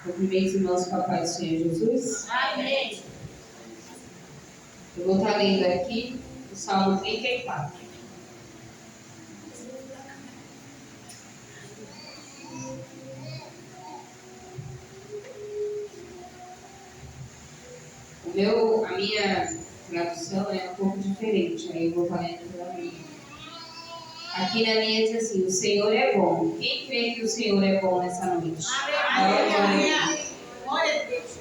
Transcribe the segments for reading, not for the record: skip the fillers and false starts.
Cumprimento os irmãos com a paz do Senhor Jesus. Amém. Eu vou estar lendo aqui o Salmo 34. A minha tradução é um pouco diferente, aí eu vou estar lendo pela minha. Aqui na minha diz assim: o Senhor é bom. Quem crê que o Senhor é bom nessa noite? Amém. Glória a Deus.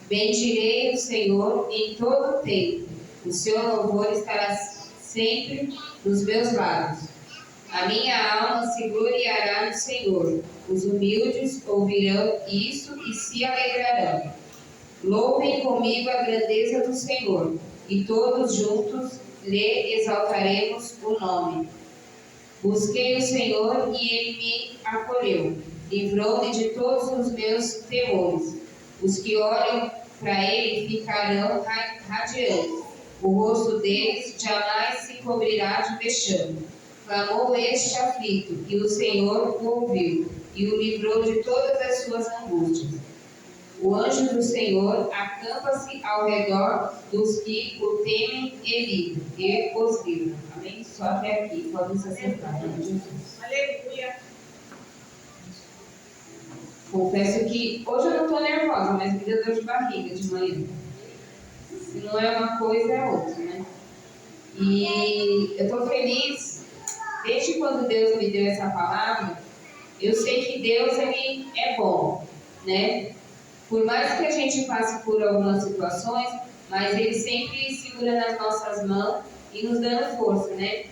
Bendirei o Senhor em todo o tempo. O seu louvor estará sempre nos meus lábios. A minha alma se gloriará no Senhor. Os humildes ouvirão isso e se alegrarão. Louvem comigo a grandeza do Senhor, e todos juntos lhe exaltaremos o nome. Busquei o Senhor e ele me acolheu. Livrou-me de todos os meus temores. Os que olham para ele ficarão radiantes. O rosto deles jamais se cobrirá de vexame. Clamou este aflito, e o Senhor o ouviu, e o livrou de todas as suas angústias. O anjo do Senhor acampa-se ao redor dos que o temem e os livra. Amém? Só até aqui, podem se acertar, em nome de Jesus. Aleluia. Confesso que hoje eu não estou nervosa, mas me deu dor de barriga de manhã. Se não é uma coisa, é outra, né? E eu estou feliz, desde quando Deus me deu essa palavra, eu sei que Deus ele é bom, né? Por mais que a gente passe por algumas situações, mas Ele sempre segura nas nossas mãos e nos dando força, né?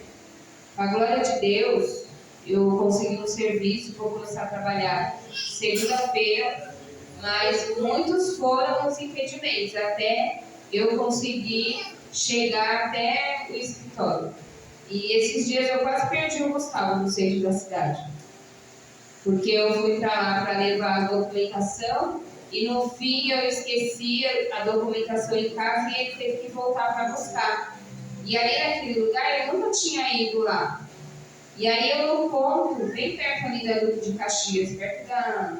Com a glória de Deus, eu consegui um serviço, vou começar a trabalhar segunda-feira, mas muitos foram os impedimentos, até eu conseguir chegar até o escritório. E esses dias eu quase perdi o Gustavo no centro da cidade, porque eu fui para lá para levar a documentação, e no fim eu esqueci a documentação em casa e ele teve que voltar para buscar. E ali naquele lugar eu nunca tinha ido lá. E aí eu no ponto, bem perto ali da Duque de Caxias, perto da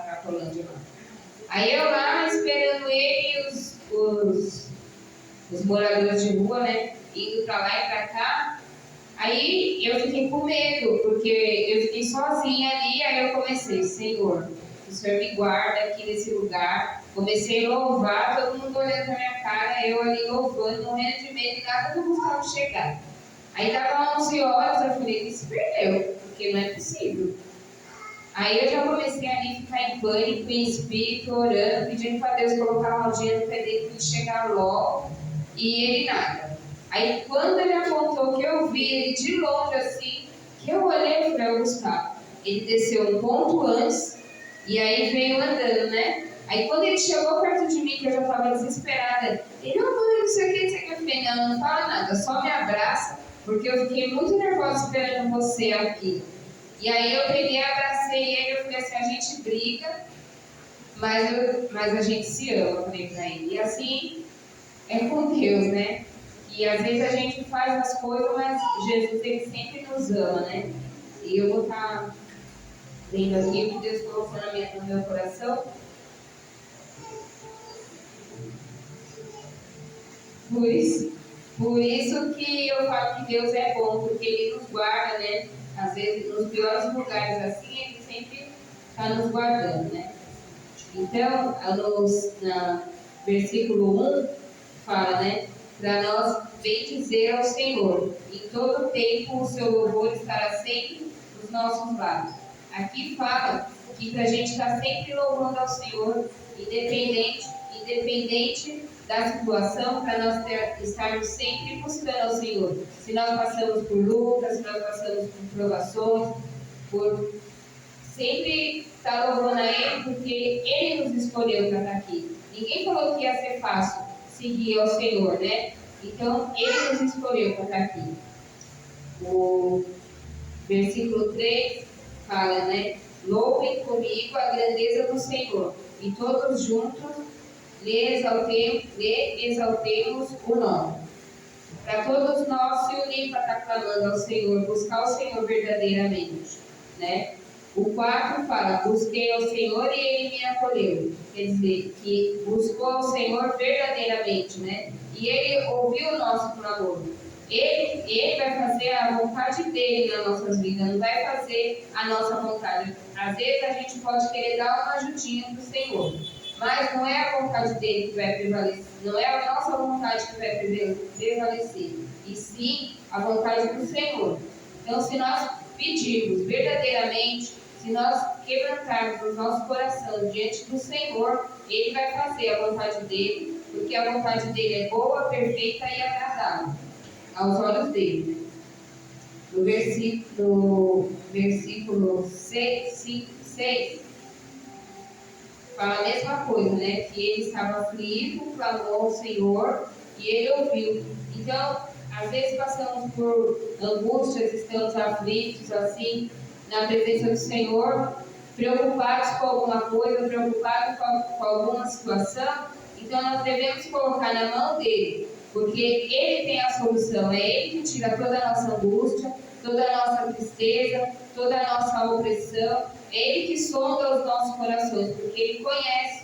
Cracolândia lá. Aí eu lá esperando ele e os moradores de rua, né, indo para lá e para cá. Aí eu fiquei com medo, porque eu fiquei sozinha ali, aí eu comecei: Senhor, o Senhor me guarda aqui nesse lugar. Comecei a louvar, todo mundo olhando pra minha cara, eu ali louvando, morrendo de medo, e nada do Gustavo chegar. Aí dava 11 horas, eu falei: ele se perdeu, porque não é possível. Aí eu já comecei ali a ficar em pânico, em espírito, orando, pedindo para Deus colocar a rodinha no pé dele para ele chegar logo, e ele nada. Aí quando ele apontou, que eu vi ele de longe assim, que eu olhei para o Gustavo, ele desceu um ponto antes, e aí veio andando, né? Aí quando ele chegou perto de mim, que eu já estava desesperada, ele: não, mãe, não sei o que, eu falei: não fala nada, só me abraça, porque eu fiquei muito nervosa esperando você aqui. E aí eu peguei, abracei ele, eu falei assim: a gente briga, mas a gente se ama, eu falei pra ele. E assim é com Deus, né? E às vezes a gente faz as coisas, mas Jesus ele sempre nos ama, né? E eu vou estar lendo aqui o que Deus colocou no meu coração. Por isso que eu falo que Deus é bom, porque Ele nos guarda, né? Às vezes, nos piores lugares assim, Ele sempre está nos guardando, né? Então, no versículo 1, fala, né? Para nós bendizer ao Senhor. Em todo tempo o seu louvor estará sempre nos nossos lábios. Aqui fala que para a gente estar sempre louvando ao Senhor, independente da situação, para nós estarmos sempre buscando ao Senhor. Se nós passamos por lutas, se nós passamos por provações, por sempre estar louvando a Ele, porque Ele nos escolheu para estar aqui. Ninguém falou que ia ser fácil seguir ao Senhor, né? Então, Ele nos escolheu para estar aqui. O versículo 3 fala, né? Louvem comigo a grandeza do Senhor, e todos juntos lhe exaltemos o nome. Para todos nós se unir para estar clamando ao Senhor, buscar o Senhor verdadeiramente, né? O 4 fala: busquei ao Senhor e Ele me acolheu. Quer dizer, que buscou ao Senhor verdadeiramente, né? E Ele ouviu o nosso clamor. Ele vai fazer a vontade dele nas nossas vidas, não vai fazer a nossa vontade. Às vezes a gente pode querer dar uma ajudinha para o Senhor, mas não é a vontade dele que vai prevalecer, não é a nossa vontade que vai prevalecer, e sim a vontade do Senhor. Então, se nós pedirmos verdadeiramente, se nós quebrantarmos o nosso coração diante do Senhor, Ele vai fazer a vontade dele, porque a vontade dele é boa, perfeita e agradável aos olhos dele. No versículo 6, fala a mesma coisa, né? Que ele estava aflito, clamou ao Senhor e ele ouviu. Então, às vezes passamos por angústias, estamos aflitos, assim, na presença do Senhor, preocupados com alguma coisa, preocupados com alguma situação. Então, nós devemos colocar na mão dele, porque ele tem a solução, é ele que tira toda a nossa angústia, toda a nossa tristeza, toda a nossa opressão, é ele que sonda os nossos corações, porque ele conhece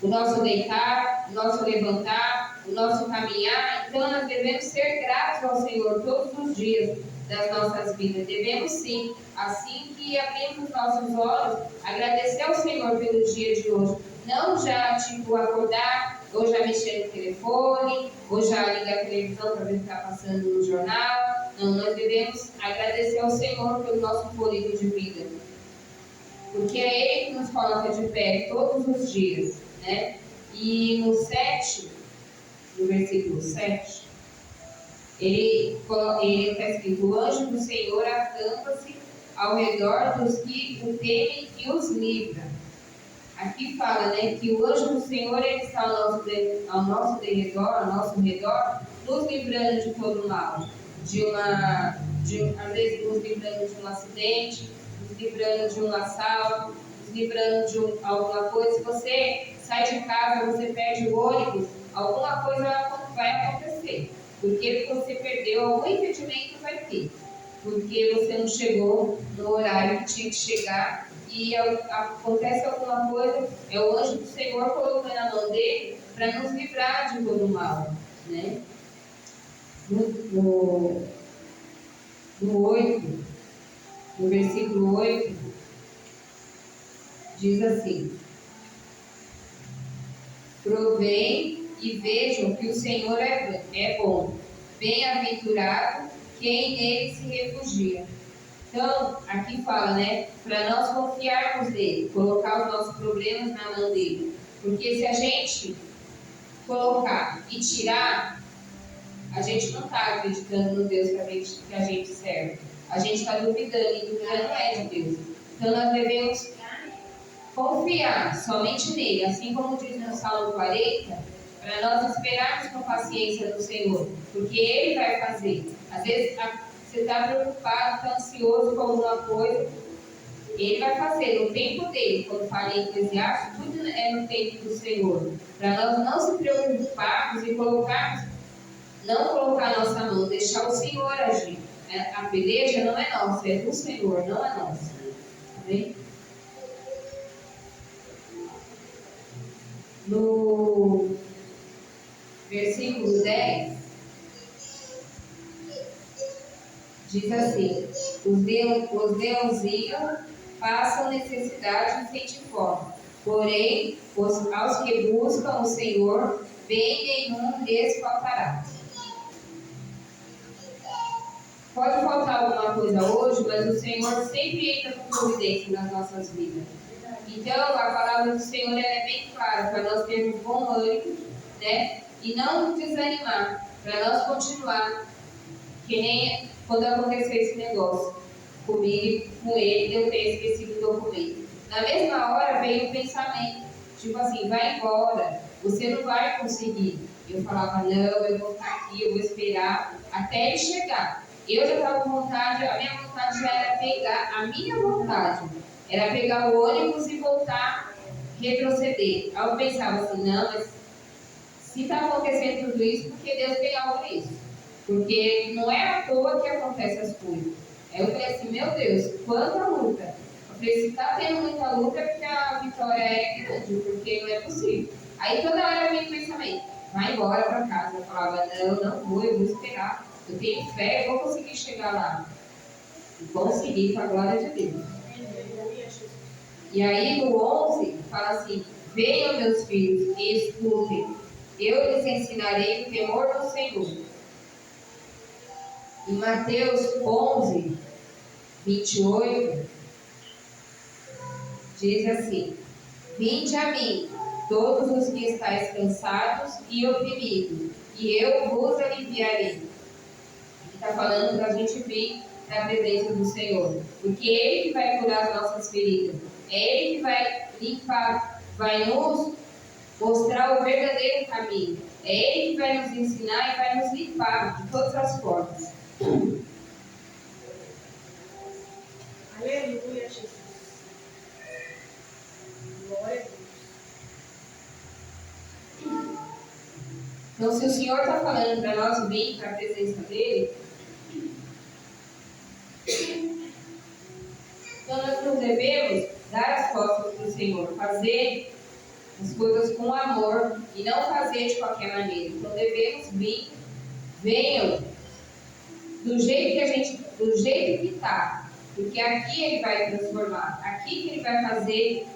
o nosso deitar, o nosso levantar, o nosso caminhar. Então nós devemos ser gratos ao Senhor todos os dias das nossas vidas. Devemos sim, assim que abrimos os nossos olhos, agradecer ao Senhor pelo dia de hoje. Não já tipo acordar, ou já mexer no telefone, ou já ligar a televisão para ver o que está passando no jornal. Não, nós devemos agradecer ao Senhor pelo nosso fôlego de vida, porque é Ele que nos coloca de pé todos os dias, né? E no versículo 7, ele está escrito: o anjo do Senhor acampa-se ao redor dos que o temem e os livra. Aqui fala, né, que o anjo do Senhor ele está ao nosso redor, nos livrando de todo mal, às vezes nos livrando de um acidente, nos livrando de um assalto, nos livrando de alguma coisa. Se você sai de casa, você perde o ônibus, alguma coisa vai acontecer, porque você perdeu, algum impedimento vai ter, porque você não chegou no horário que tinha que chegar. E acontece alguma coisa, é o anjo do Senhor colocando a mão dele para nos livrar de todo o mal, né? No 8, no versículo 8, diz assim: provém e vejam que o Senhor é bom, bem-aventurado quem nele se refugia. Então, aqui fala, né, para nós confiarmos nele, colocar os nossos problemas na mão dele. Porque se a gente colocar e tirar, a gente não está acreditando no Deus que a gente serve. A gente está duvidando, e duvidando não é de Deus. Então, nós devemos confiar somente nele, assim como diz no Salmo 40, para nós esperarmos com paciência no Senhor, porque ele vai fazer. Às vezes, você está preocupado, está ansioso com alguma coisa, ele vai fazer no tempo dele. Quando fala em Eclesiastes, tudo é no tempo do Senhor. Para nós não se preocuparmos e não colocar a nossa mão, deixar o Senhor agir. A peleja não é nossa, é do Senhor, não é nossa. Amém? No versículo 10, diz assim: os leãozinhos passam necessidade e sentem fome, porém aos que buscam o Senhor, bem nenhum lhes faltará. Pode faltar alguma coisa hoje, mas o Senhor sempre entra com providência nas nossas vidas. Então, a palavra do Senhor é bem clara, para nós termos bom ânimo, né? E não desanimar, para nós continuar. Que nem quando aconteceu esse negócio comigo, com ele, de eu ter esquecido o documento. Na mesma hora veio o pensamento, tipo assim, vai embora, você não vai conseguir. Eu falava, não, eu vou ficar aqui, eu vou esperar até ele chegar. Eu já estava com vontade, a minha vontade já era pegar o ônibus e voltar, retroceder. Aí eu pensava assim, não, mas se está acontecendo tudo isso, porque Deus tem algo nisso. Porque não é à toa que acontecem as coisas. Aí eu falei assim, meu Deus, quanta luta Eu falei, se tá tendo muita luta é porque a vitória é grande, porque não é possível. Aí toda hora vem o pensamento, vai embora para casa. Eu falava, não vou, eu vou esperar. Eu tenho fé, eu vou conseguir chegar lá. E conseguir com a glória de Deus. E aí no 11 fala assim, venham meus filhos e escutem, eu lhes ensinarei o temor do Senhor. Em Mateus 11, 28, diz assim, vinde a mim, todos os que estáis cansados e oprimidos, e eu vos aliviarei. Está falando para a gente vir na presença do Senhor, porque é Ele que vai curar as nossas feridas, é Ele que vai limpar, vai nos mostrar o verdadeiro caminho, é Ele que vai nos ensinar e vai nos limpar de todas as formas. Aleluia, Jesus. Glória a Deus. Então, se o Senhor está falando para nós vir para a presença dEle, então nós não devemos dar as costas para o Senhor, fazer as coisas com amor e não fazer de qualquer maneira. Então devemos vir, venham do jeito que está, porque aqui Ele vai transformar, aqui que Ele vai fazer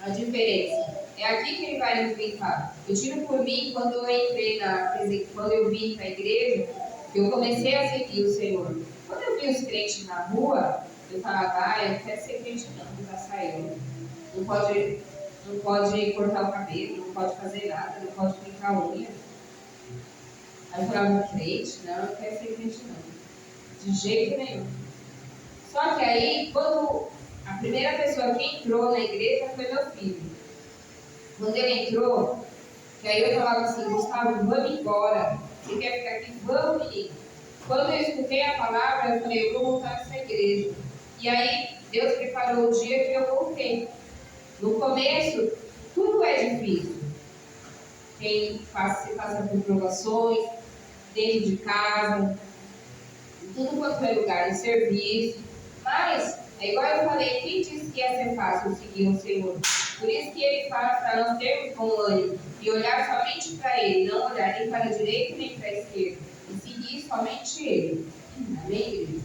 a diferença. É aqui que Ele vai nos limpar. Eu tiro por mim, quando eu vim para a igreja, eu comecei a seguir o Senhor. Quando eu vi os crentes na rua, eu falava, eu não quero ser crente não, já saiu. Não pode cortar o cabelo, não pode fazer nada, não pode pintar a unha. Aí eu falava, crente? Não, eu não quero ser crente não. De jeito nenhum. Só que aí, quando a primeira pessoa que entrou na igreja foi meu filho. Quando ele entrou, que aí eu falava assim, Gustavo, vamos embora. Você quer ficar aqui? Vamos, menino. Quando eu escutei a palavra, eu falei, eu vou voltar nessa igreja. E aí, Deus preparou o dia que eu voltei. No começo, tudo é difícil. Você passa por provações, dentro de casa, em tudo quanto é lugar, em serviço. Mas, é igual eu falei, quem disse que ia ser fácil seguir o Senhor? Por isso que Ele fala para nós termos bom ânimo e olhar somente para Ele, não olhar nem para a direita nem para a esquerda, e seguir somente Ele. Amém, igreja?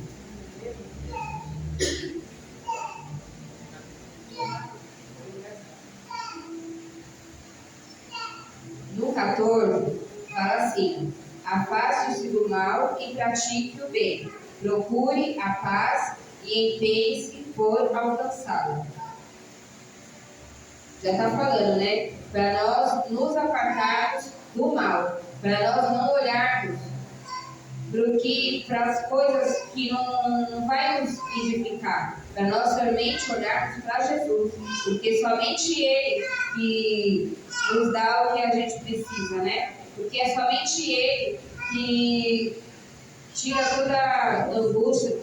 No 14, fala assim, afaste-se do mal e pratique o bem, procure a paz e empenhe-se por alcançá-la. Já está falando, né? Para nós nos apartarmos do mal, para nós não olharmos para as coisas que não vai nos edificar, para nós somente olharmos para Jesus, porque somente Ele que nos dá o que a gente precisa, né? Porque é somente Ele que tira toda a angústia,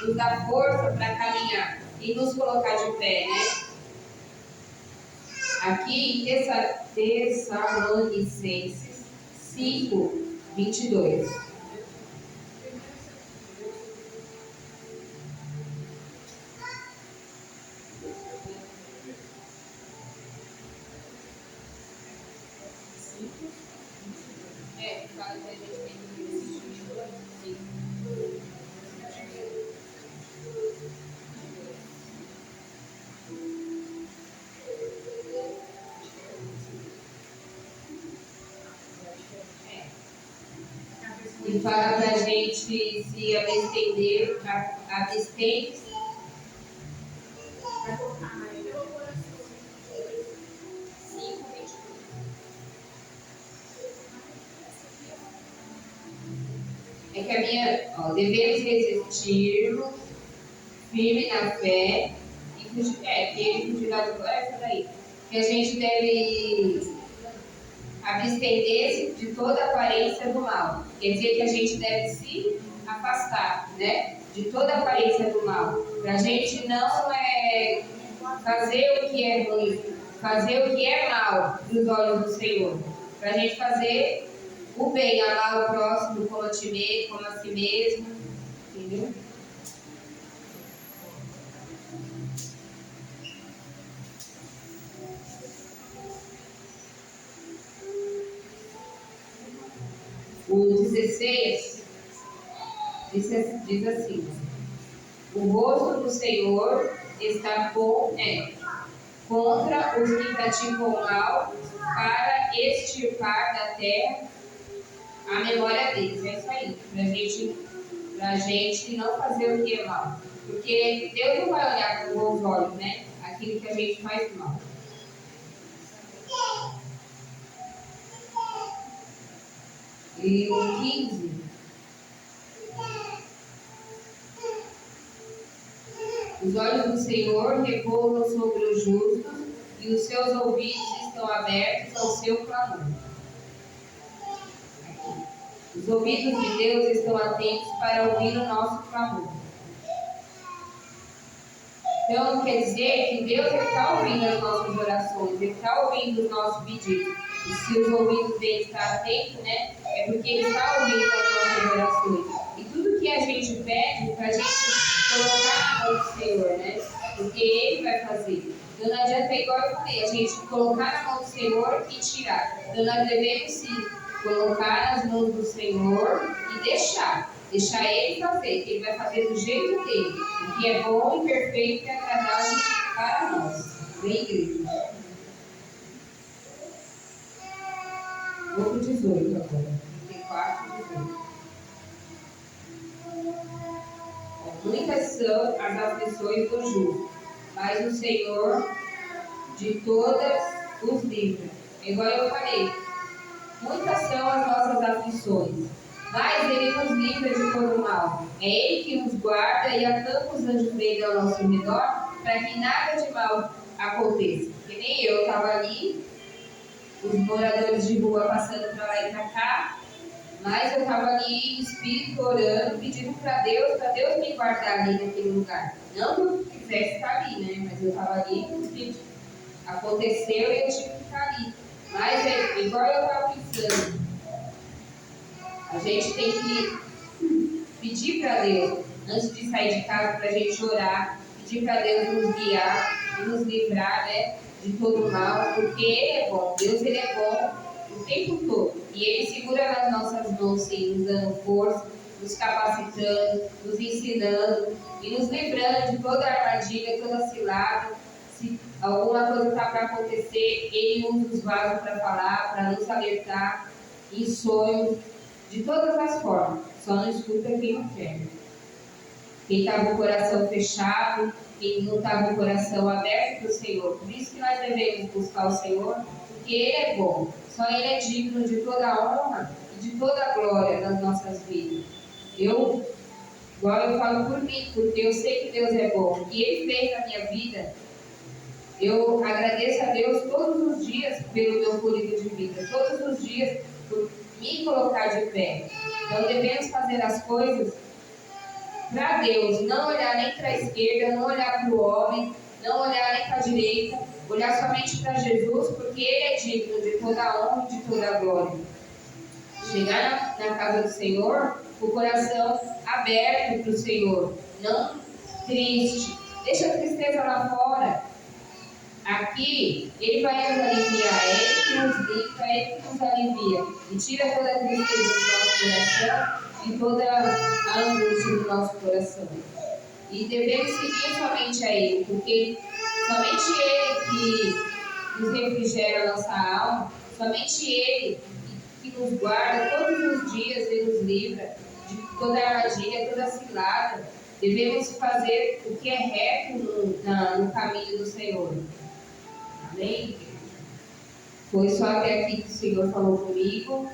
nos dá força para caminhar e nos colocar de pé, né? Aqui em Tessalonicenses 5, 22. Fala que a gente tem que resistir. E fala para a gente se abstender, abstende-se. É que a minha, devemos resistir firme na fé e fugir, que ele fugirá do essa daí. Que a gente deve abstender-se de toda aparência do mal. Quer dizer que a gente deve se afastar, né? De toda aparência do mal. Para a gente não fazer o que é ruim, fazer o que é mal dos olhos do Senhor. Para a gente fazer o bem, amar o próximo como a si mesmo. Entendeu? 16 diz assim: o rosto do Senhor está contra os que praticam mal, para extirpar da terra a memória deles. É isso aí, pra gente não fazer o que é mal. Porque Deus não vai olhar com bons olhos, né? Aquilo que a gente faz mal. E o 15. Os olhos do Senhor repousam sobre os justos e os seus ouvidos estão abertos ao seu clamor. Aqui. Os ouvidos de Deus estão atentos para ouvir o nosso clamor. Então, quer dizer que Deus está ouvindo as nossas orações, Ele está ouvindo os nossos pedidos. E se os ouvidos dele estão atentos, né, é porque Ele está ouvindo as nossas orações. E tudo que a gente pede, para a gente colocar na mão do Senhor, né, porque Ele vai fazer. Então, não adianta, igual eu falei, a gente colocar na mão do Senhor e tirar. Então, nós devemos sim colocar nas mãos do Senhor e deixar Ele fazer, que Ele vai fazer do jeito dele, o que é bom e perfeito e agradável para nós. Vem, igreja. Vou para o 18 agora. 34, 18. Muitas são as aflições do justo, mas o Senhor de todas os livra. Igual eu falei, muitas são as nossas aflições, mas Ele nos livra de todo mal. É Ele que nos guarda e acampa os anjos dele ao nosso redor, para que nada de mal aconteça. Que nem eu estava ali, os moradores de rua passando para lá e para cá, mas eu estava ali em espírito orando, pedindo para Deus me guardar ali naquele lugar. Não que eu quisesse estar ali, né? Mas eu estava ali em espírito. Aconteceu e eu tive que estar ali. Mas é igual eu estava pensando. A gente tem que pedir para Deus, antes de sair de casa, para a gente orar, pedir para Deus nos guiar e nos livrar, né, de todo mal, porque Ele é bom. Deus, Ele é bom o tempo todo. E Ele segura nas nossas mãos, sim, nos dando força, nos capacitando, nos ensinando e nos livrando de toda armadilha, toda cilada. Se alguma coisa está para acontecer, Ele usa os vasos para falar, para nos alertar em sonhos, de todas as formas. Só não escuta quem não quer. Quem está com o coração fechado, quem não está com o coração aberto para o Senhor. Por isso que nós devemos buscar o Senhor, porque Ele é bom. Só Ele é digno de toda a honra e de toda a glória nas nossas vidas. Igual eu falo por mim, porque eu sei que Deus é bom. E Ele fez na minha vida. Eu agradeço a Deus todos os dias pelo meu fôlego de vida. Todos os dias por me colocar de pé. Então devemos fazer as coisas para Deus, não olhar nem para a esquerda, não olhar para o homem, não olhar nem para a direita, olhar somente para Jesus, porque Ele é digno de toda a honra e de toda a glória. Chegar na casa do Senhor com o coração aberto para o Senhor, não triste. Deixa a tristeza lá fora. Aqui, Ele vai nos aliviar, é Ele que nos livra, é Ele que nos alivia e tira toda a tristeza do nosso coração e toda a angústia do nosso coração. E devemos seguir somente a Ele, porque somente Ele que nos refrigera a nossa alma, somente Ele que nos guarda todos os dias e nos livra de toda a armadilha, toda a cilada. Devemos fazer o que é reto no caminho do Senhor. Amém? Foi só até aqui que o Senhor falou comigo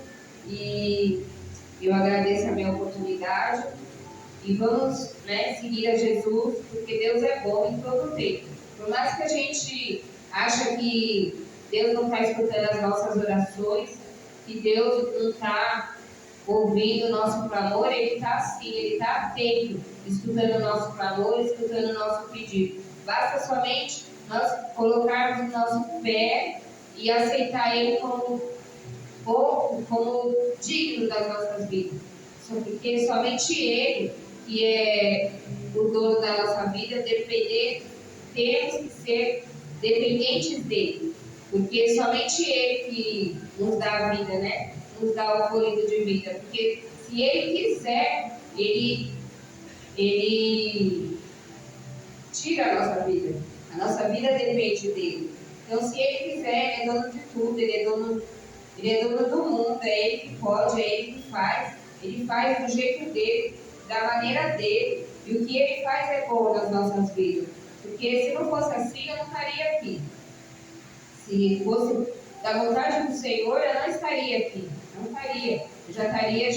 e eu agradeço a minha oportunidade e vamos, né, seguir a Jesus, porque Deus é bom em todo o tempo. Por mais que a gente ache que Deus não está escutando as nossas orações, que Deus não está ouvindo o nosso clamor, Ele está sim, Ele está atento, escutando o nosso clamor, escutando o nosso pedido. Basta somente nós colocarmos o nosso pé e aceitar Ele como digno das nossas vidas. Porque somente Ele, que é o dono da nossa vida, temos que ser dependentes dEle. Porque somente Ele que nos dá a vida, né? Nos dá o fôlego de vida. Porque se Ele quiser, Ele tira a nossa vida. A nossa vida depende dele. Então, se Ele quiser, Ele é dono de tudo, Ele é dono do mundo, é Ele que pode, é Ele que faz. Ele faz do jeito dele, da maneira dele. E o que Ele faz é bom nas nossas vidas. Porque se não fosse assim, eu não estaria aqui. Se fosse da vontade do Senhor, eu não estaria aqui. Não estaria. Eu já estaria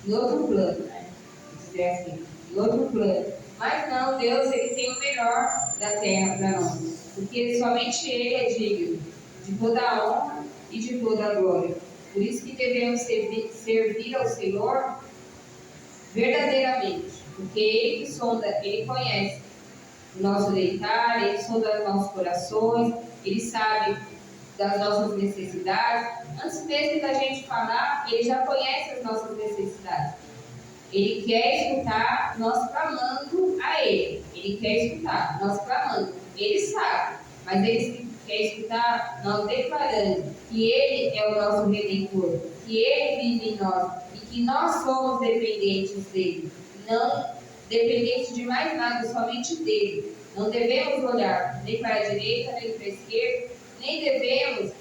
em outro plano, né? Vou dizer assim, em outro plano. Mas não, Deus, Ele tem o melhor da terra para nós. Porque somente Ele é digno de toda a honra e de toda a glória. Por isso que devemos servir ao Senhor verdadeiramente. Porque Ele que sonda, Ele conhece o nosso deitar, Ele sonda os nossos corações, Ele sabe das nossas necessidades. Antes mesmo da gente falar, Ele já conhece as nossas necessidades. Ele quer escutar nós clamando a Ele. Ele quer escutar nós clamando. Ele sabe, mas Ele quer escutar nós declarando que Ele é o nosso Redentor, que Ele vive em nós e que nós somos dependentes dEle. Não dependentes de mais nada, somente dEle. Não devemos olhar nem para a direita, nem para a esquerda, nem devemos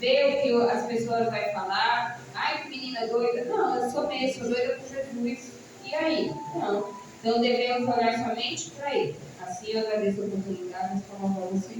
ver o que as pessoas vão falar. Ai, que menina doida. Não, eu sou mesmo, sou doida por Jesus. E aí? Não. Então devemos olhar somente para Ele. Assim eu agradeço a oportunidade, mas como você.